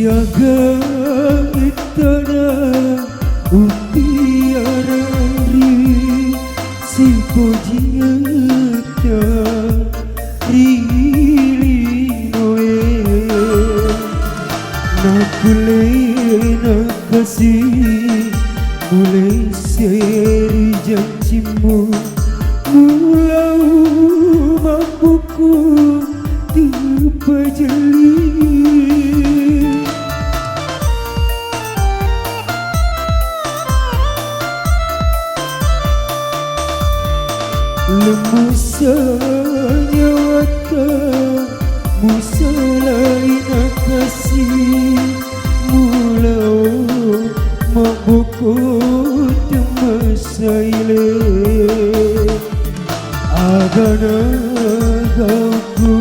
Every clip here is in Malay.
siaga itana utiarari si pujiata rilinoe nakule nakasih mulai seri janjimu mulau mampuku terpejeli lemusanya watamu selain kasih mulau mampuku termasaile agana gauku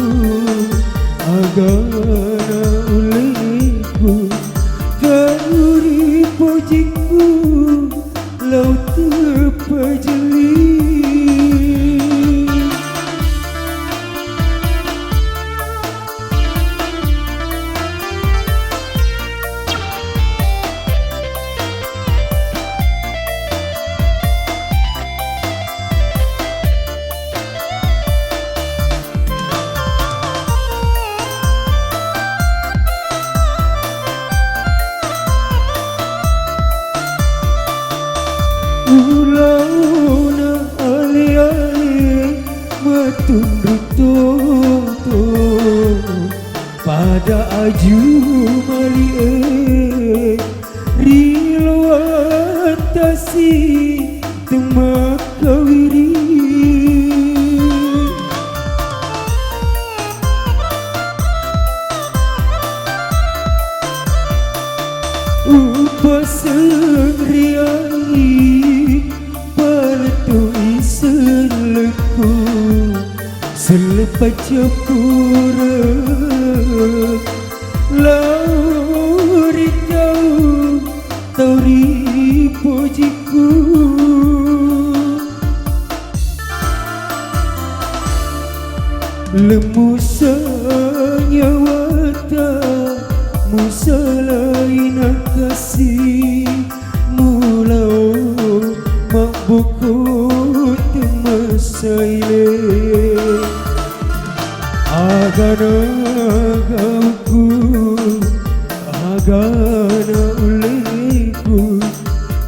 agana uliku kanuri pojiku laut terpejeli Ulauna ali-ali matunduk toto pada aju malie rilo atasi temak kawiri upaseng riai seleku selepas cepura lauri tauri pojiku lemusanya watamu selain kasih mulau mampuku termasaile agana gauku agana uliku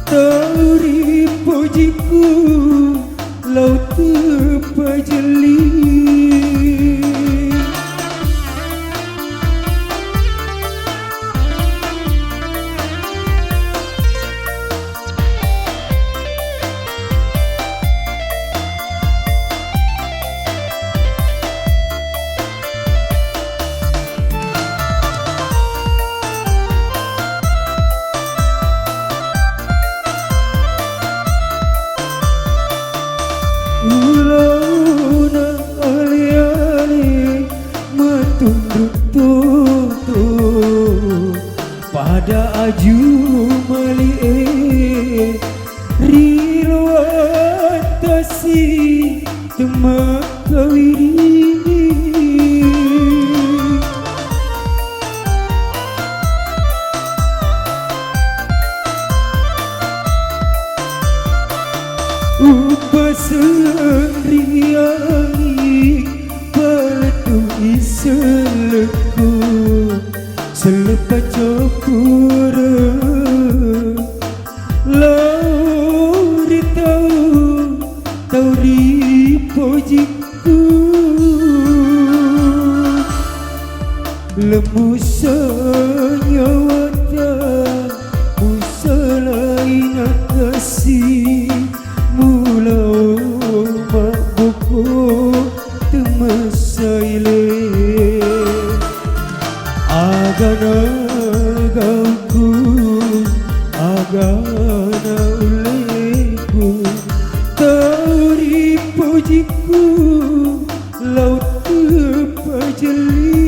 tauri pojiku laut terpejeli Ulauna ali-ali matunduk toto pada aju malie rilo atasi temak kawiri upaseriai paletui seleku selepas cepura lauri tauri pojiku lemusanya watamu selain kasih mulau mampuku termasaile agana gauku agana uliku tauri pojiku laut terpejeli